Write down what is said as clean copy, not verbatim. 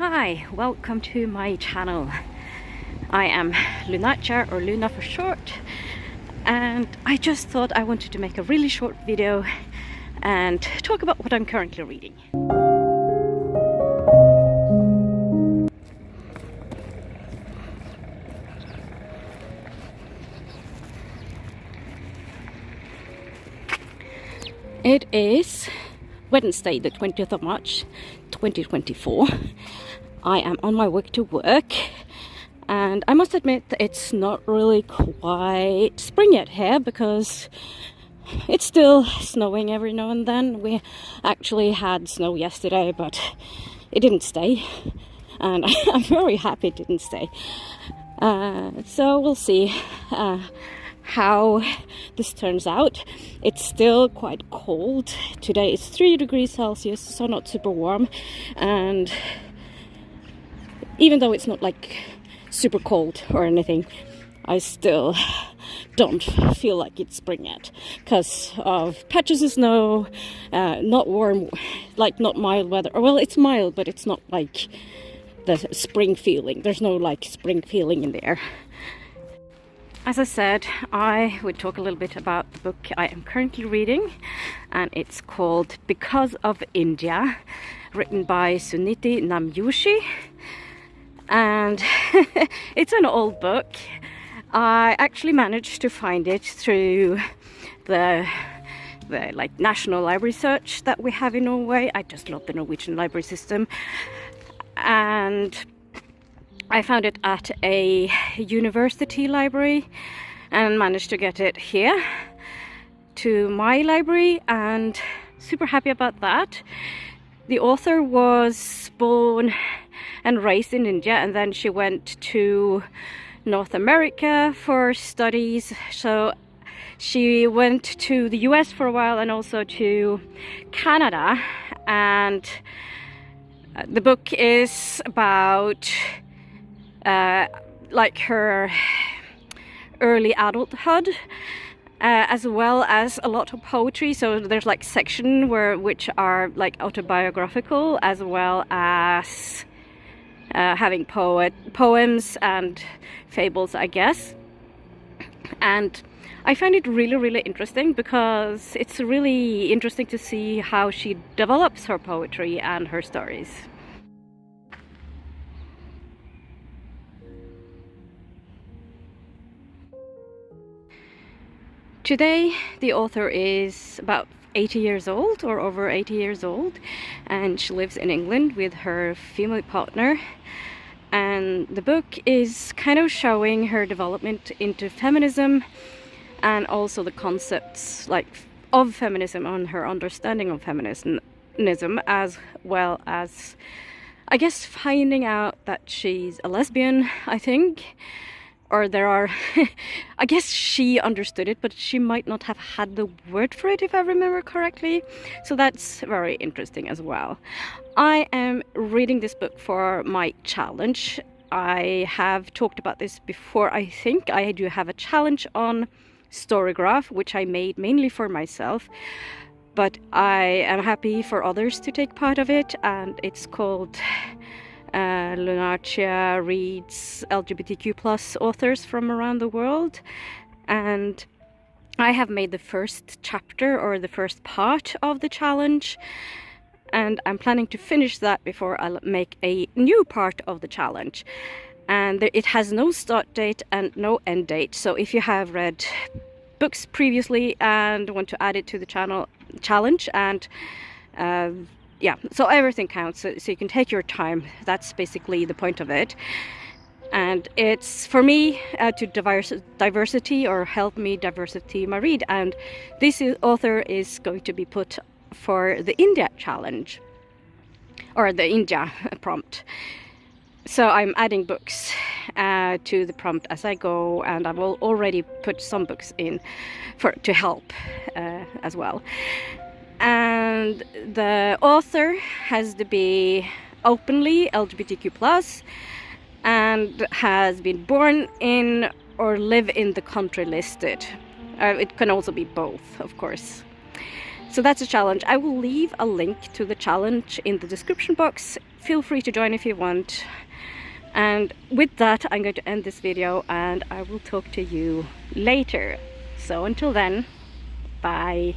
Hi, welcome to my channel. I am Lunacia, or Luna for short, and I just thought I wanted to make a really short video and talk about what I'm currently reading. It is Wednesday, the 20th of March, 2024. I am on my way to work, and I must admit it's not really quite spring yet here because it's still snowing every now and then. We actually had snow yesterday, but it didn't stay, and I'm very happy it didn't stay. So we'll see how this turns out. It's still quite cold. Today it's 3 degrees Celsius, so not super warm, and even though it's not like super cold or anything, I still don't feel like it's spring yet because of patches of snow, not warm, like not mild weather. Well, it's mild, but it's not like the spring feeling. There's no like spring feeling in the air. As I said, I would talk a little bit about the book I am currently reading, and it's called Because of India, written by Suniti Namjoshi. And it's an old book. I actually managed to find it through the like national library search that we have in Norway. I just love the Norwegian library system, and I found it at a university library and managed to get it here to my library, and super happy about that. The author was born and raised in India, and then she went to North America for studies. So she went to the US for a while and also to Canada, and the book is about like her early adulthood, as well as a lot of poetry. So there's like section which are like autobiographical, as well as having poems and fables, I guess. And I find it really interesting because it's really interesting to see how she develops her poetry and her stories. Today, the author is about 80 years old, or over 80 years old, and she lives in England with her female partner. And the book is kind of showing her development into feminism, and also the concepts like of feminism and her understanding of feminism, as well as, I guess, finding out that she's a lesbian, I think. Or there are, I guess she understood it, but she might not have had the word for it, if I remember correctly. So that's very interesting as well. I am reading this book for my challenge. I have talked about this before. I think I do have a challenge on Storygraph, which I made mainly for myself, but I am happy for others to take part of it, and it's called Lunacia reads LGBTQ+ authors from around the world. And I have made the first chapter, or the first part of the challenge, and I'm planning to finish that before I make a new part of the challenge. And it has no start date and no end date, so if you have read books previously and want to add it to the challenge, and yeah, so everything counts, so you can take your time. That's basically the point of it. And it's for me to diversity, or help me diversity my read. And this author is going to be put for the India challenge, or the India prompt. So I'm adding books to the prompt as I go, and I will already put some books in to help as well. And the author has to be openly LGBTQ+, and has been born in or live in the country listed. It can also be both, of course. So that's a challenge. I will leave a link to the challenge in the description box. Feel free to join if you want. And with that, I'm going to end this video, and I will talk to you later. So until then, bye.